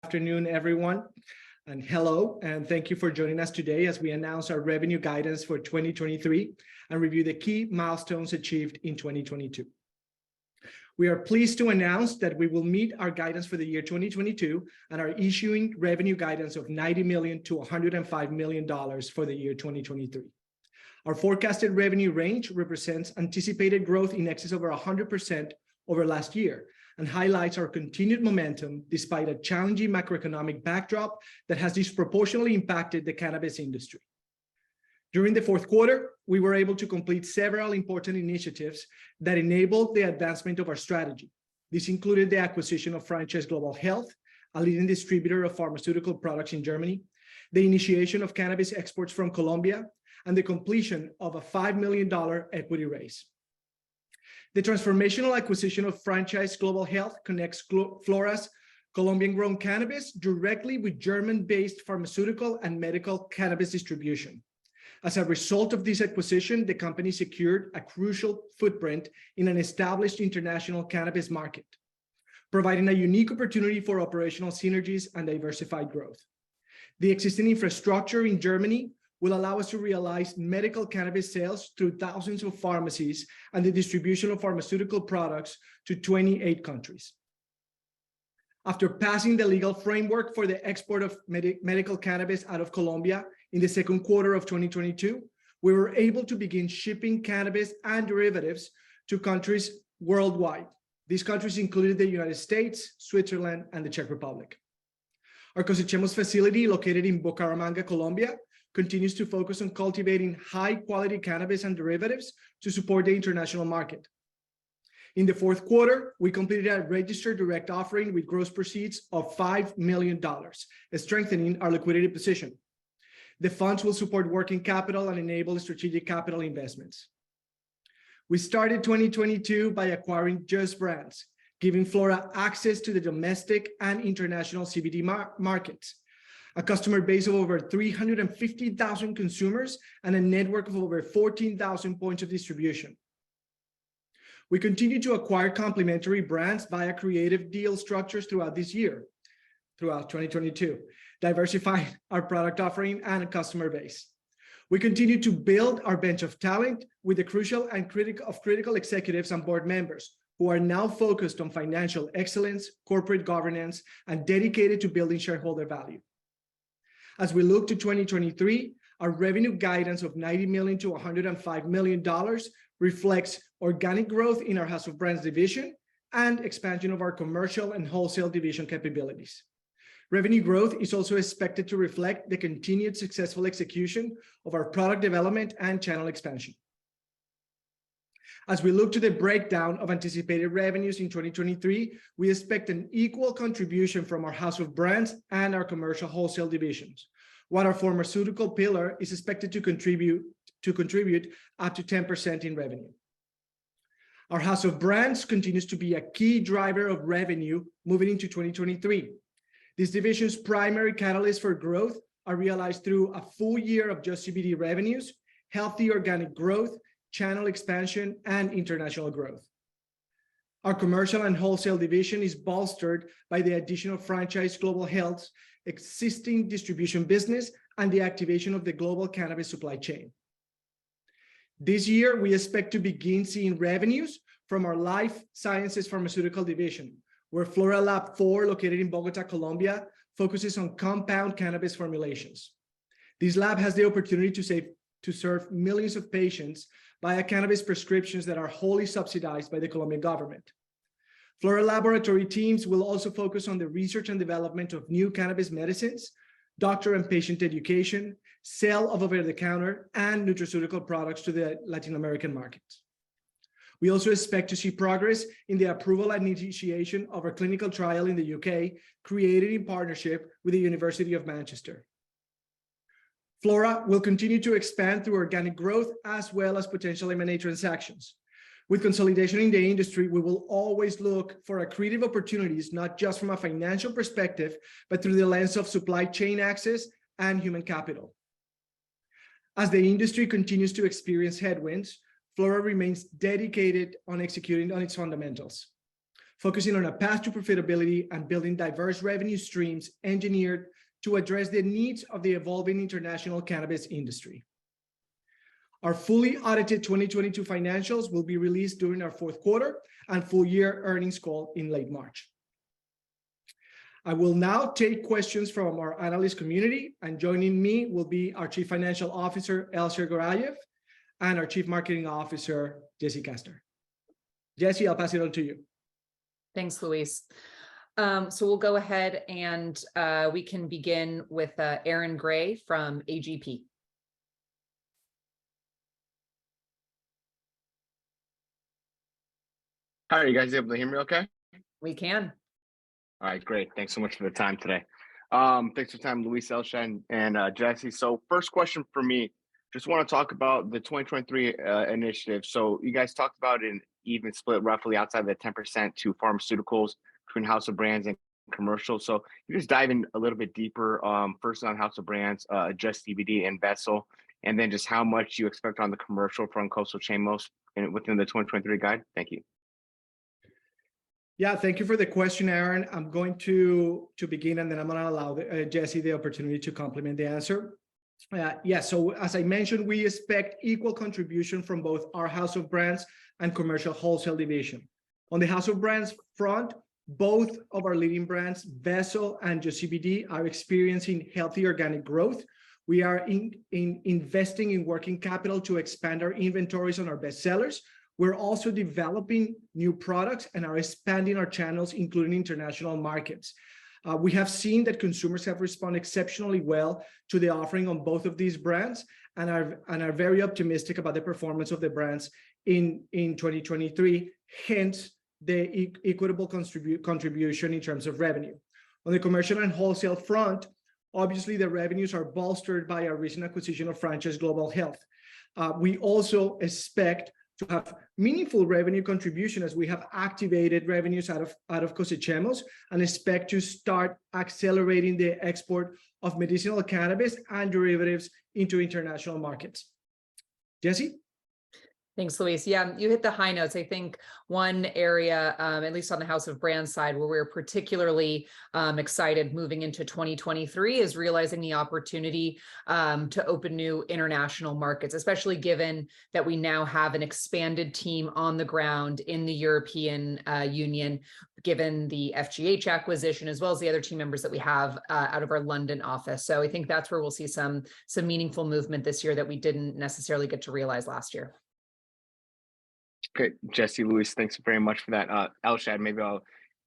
afternoon, everyone. And hello, and thank you for joining us today as we announce our revenue guidance for 2023 and review the key milestones achieved in 2022. We are pleased to announce that we will meet our guidance for the year 2022 and are issuing revenue guidance of $90 million to $105 million for the year 2023. Our forecasted revenue range represents anticipated growth in excess of over 100% over last year and highlights our continued momentum despite a challenging macroeconomic backdrop that has disproportionately impacted the cannabis industry. During the fourth quarter, we were able to complete several important initiatives that enabled the advancement of our strategy. This included the acquisition of Franchise Global Health, a leading distributor of pharmaceutical products in Germany, the initiation of cannabis exports from Colombia, and the completion of a $5 million equity raise. The transformational acquisition of Franchise Global Health connects Flora's Colombian-grown cannabis directly with German-based pharmaceutical and medical cannabis distribution. As a result of this acquisition, the company secured a crucial footprint in an established international cannabis market, providing a unique opportunity for operational synergies and diversified growth. The existing infrastructure in Germany will allow us to realize medical cannabis sales through thousands of pharmacies and the distribution of pharmaceutical products to 28 countries. After passing the legal framework for the export of medical cannabis out of Colombia in the second quarter of 2022, we were able to begin shipping cannabis and derivatives to countries worldwide. These countries included the United States, Switzerland, and the Czech Republic. Our Cosechemos facility, located in Bucaramanga, Colombia, continues to focus on cultivating high-quality cannabis and derivatives to support the international market. In the fourth quarter, we completed a registered direct offering with gross proceeds of $5 million, strengthening our liquidity position. The funds will support working capital and enable strategic capital investments. We started 2022 by acquiring Just Brands, giving Flora access to the domestic and international CBD markets, a customer base of over 350,000 consumers, and a network of over 14,000 points of distribution. We continue to acquire complementary brands via creative deal structures throughout 2022, diversifying our product offering and customer base. We continue to build our bench of talent with the crucial and critical executives and board members who are now focused on financial excellence, corporate governance, and dedicated to building shareholder value. As we look to 2023, our revenue guidance of $90 million to $105 million reflects organic growth in our House of Brands division and expansion of our commercial and wholesale division capabilities. Revenue growth is also expected to reflect the continued successful execution of our product development and channel expansion. As we look to the breakdown of anticipated revenues in 2023, we expect an equal contribution from our House of Brands and our Commercial Wholesale divisions, while our pharmaceutical pillar is expected to contribute up to 10% in revenue. Our House of Brands continues to be a key driver of revenue moving into 2023. This division's primary catalysts for growth are realized through a full year of Just CBD revenues, healthy organic growth, channel expansion, and international growth. Our Commercial and Wholesale division is bolstered by the addition of Franchise Global Health's existing distribution business and the activation of the global cannabis supply chain. This year, we expect to begin seeing revenues from our Life Sciences Pharmaceutical division, where Flora Lab 4, located in Bogota, Colombia, focuses on compound cannabis formulations. This lab has the opportunity to serve millions of patients via cannabis prescriptions that are wholly subsidized by the Colombian government. Flora laboratory teams will also focus on the research and development of new cannabis medicines, doctor and patient education, sale of over-the-counter and nutraceutical products to the Latin American markets. We also expect to see progress in the approval and initiation of our clinical trial in the UK, created in partnership with the University of Manchester. Flora will continue to expand through organic growth as well as potential M&A transactions. With consolidation in the industry, we will always look for accretive opportunities, not just from a financial perspective, but through the lens of supply chain access and human capital. As the industry continues to experience headwinds, Flora remains dedicated on executing on its fundamentals. focusing on a path to profitability and building diverse revenue streams engineered to address the needs of the evolving international cannabis industry. Our fully audited 2022 financials will be released during our fourth quarter and full year earnings call in late March. I will now take questions from our analyst community, and joining me will be our Chief Financial Officer, Elsher Gorayev, and our Chief Marketing Officer, Jesse Castor. Jesse, I'll pass it on to you. Thanks, Luis. So we'll go ahead and we can begin with Aaron Gray from AGP. Hi, are you guys able to hear me okay? We can. All right, great. Thanks so much for the time today. Thanks for the time, Luis, Elsher, and Jesse. So first question for me, just want to talk about the 2023 initiative. So you guys talked about an even split roughly outside the 10% to pharmaceuticals between House of Brands and commercial. So you just dive in a little bit deeper, first on House of Brands, Just CBD and Vessel, and then just how much you expect on the commercial from Coastal Chamos within the 2023 guide. Thank you. Yeah, thank you for the question, Aaron. I'm going to begin, and then I'm going to allow Jesse the opportunity to complement the answer. So as I mentioned, we expect equal contribution from both our House of Brands and Commercial Wholesale division. On the House of Brands front, both of our leading brands, Vessel and Just CBD, are experiencing healthy organic growth. We are investing in working capital to expand our inventories on our best sellers. We're also developing new products and are expanding our channels, including international markets. We have seen that consumers have responded exceptionally well to the offering on both of these brands and are very optimistic about the performance of the brands in 2023, hence the equitable contribution in terms of revenue. On the commercial and wholesale front, obviously the revenues are bolstered by our recent acquisition of Franchise Global Health. We also expect to have meaningful revenue contribution as we have activated revenues out of Coastal Chamos and expect to start accelerating the export of medicinal cannabis and derivatives into international markets. Jesse? Thanks, Luis. Yeah, you hit the high notes. I think one area, at least on the House of Brands side, where we're particularly excited moving into 2023 is realizing the opportunity to open new international markets, especially given that we now have an expanded team on the ground in the European Union, given the FGH acquisition, as well as the other team members that we have out of our London office. So I think that's where we'll see some meaningful movement this year that we didn't necessarily get to realize last year. Great, Jesse, Luis, thanks very much for that. Elshad, maybe I'll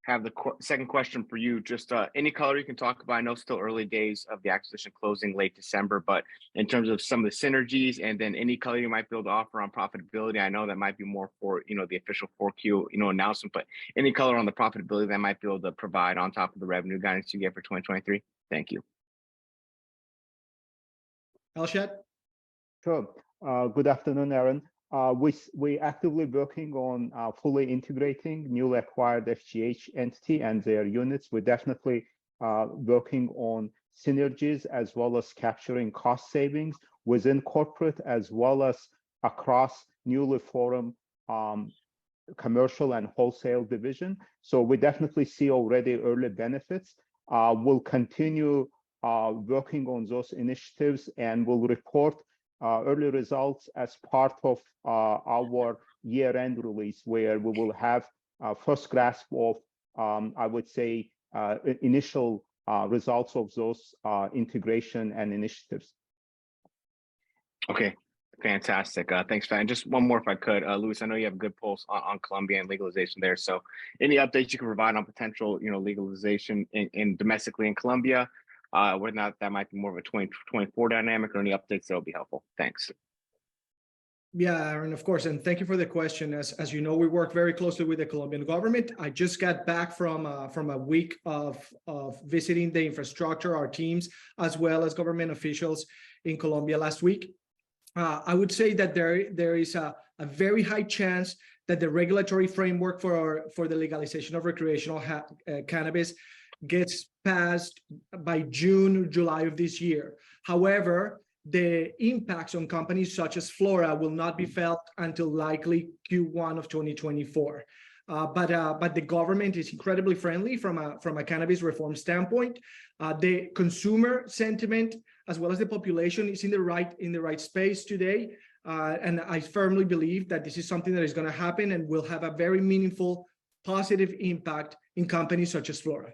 have the second question for you. Just any color you can talk about. I know it's still early days of the acquisition closing late December, but in terms of some of the synergies and then any color you might be able to offer on profitability, I know that might be more for, the official 4Q, announcement, but any color on the profitability that might be able to provide on top of the revenue guidance you get for 2023? Thank you. Elshad? Sure. Good afternoon, Aaron. We actively working on fully integrating newly acquired FGH entity and their units. We're definitely working on synergies as well as capturing cost savings within corporate as well as across newly formed commercial and wholesale division. So we definitely see already early benefits. We'll continue working on those initiatives and we'll report early results as part of our year-end release, where we will have first grasp of, I would say, initial results of those integration and initiatives. Okay, fantastic. Thanks for that. And just one more, if I could, Luis, I know you have a good pulse on Colombia and legalization there. So any updates you can provide on potential, legalization in domestically in Colombia? Whether or not that might be more of a 2024 dynamic or any updates that will be helpful. Thanks. Yeah, Aaron, of course. And thank you for the question. As you know, we work very closely with the Colombian government. I just got back from a week of visiting the infrastructure, our teams, as well as government officials in Colombia last week. I would say that there is a very high chance that the regulatory framework for the legalization of recreational cannabis gets passed by June or July of this year. However, the impacts on companies such as Flora will not be felt until likely Q1 of 2024. but the government is incredibly friendly from a cannabis reform standpoint. The consumer sentiment as well as the population is in the right space today, and I firmly believe that this is something that is going to happen and will have a very meaningful, positive impact in companies such as Flora.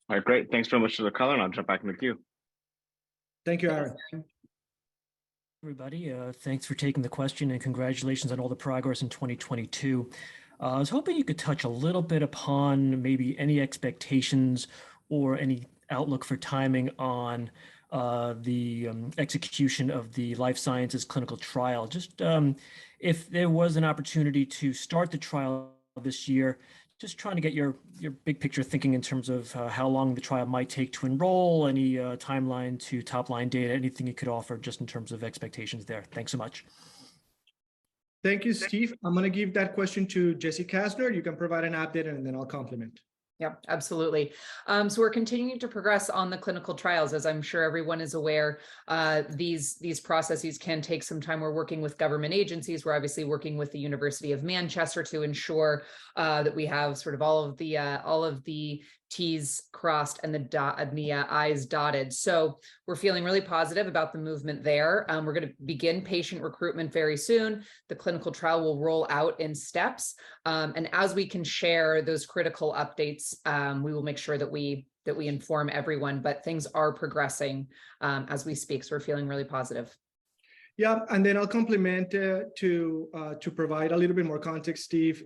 All right, great. Thanks very much for the color, and I'll jump back in the queue. Thank you, Aaron. Everybody, thanks for taking the question and congratulations on all the progress in 2022. I was hoping you could touch a little bit upon maybe any expectations or any outlook for timing on the execution of the life sciences clinical trial. Just if there was an opportunity to start the trial this year, just trying to get your big picture thinking in terms of how long the trial might take to enroll, any timeline to top line data, anything you could offer just in terms of expectations there. Thanks so much. Thank you, Steve. I'm going to give that question to Jesse Kastner. You can provide an update and then I'll complement. Yeah, absolutely. So we're continuing to progress on the clinical trials. As I'm sure everyone is aware, these processes can take some time. We're working with government agencies. We're obviously working with the University of Manchester to ensure that we have sort of all of the T's crossed and the I's dotted. So we're feeling really positive about the movement there. We're going to begin patient recruitment very soon. The clinical trial will roll out in steps. And as we can share those critical updates, we will make sure that we inform everyone, but things are progressing as we speak. So we're feeling really positive. Yeah, and then I'll complement to provide a little bit more context, Steve.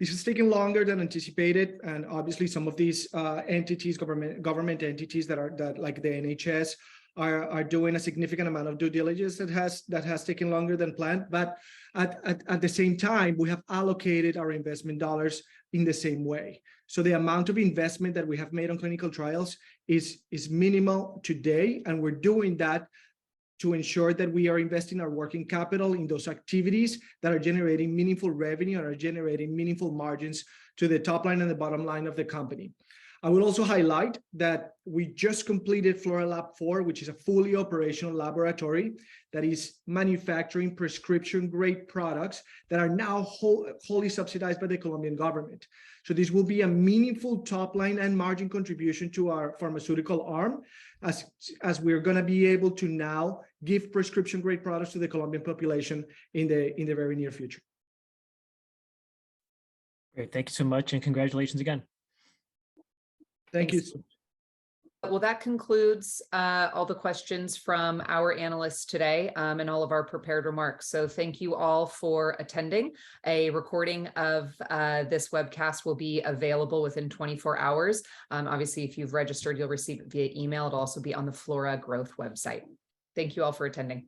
This is taking longer than anticipated, and obviously some of these entities, government entities that like the NHS, are doing a significant amount of due diligence that has taken longer than planned. But at the same time, we have allocated our investment dollars in the same way. So the amount of investment that we have made on clinical trials is minimal today, and we're doing that to ensure that we are investing our working capital in those activities that are generating meaningful revenue and are generating meaningful margins to the top line and the bottom line of the company. I will also highlight that we just completed Flora Lab 4, which is a fully operational laboratory that is manufacturing prescription-grade products that are now wholly subsidized by the Colombian government. So this will be a meaningful top line and margin contribution to our pharmaceutical arm, as we're going to be able to now give prescription-grade products to the Colombian population in the very near future. Great, thank you so much, and congratulations again. Thank you. Well, that concludes all the questions from our analysts today and all of our prepared remarks. So thank you all for attending. A recording of this webcast will be available within 24 hours. Obviously, if you've registered, you'll receive it via email. It'll also be on the Flora Growth website. Thank you all for attending.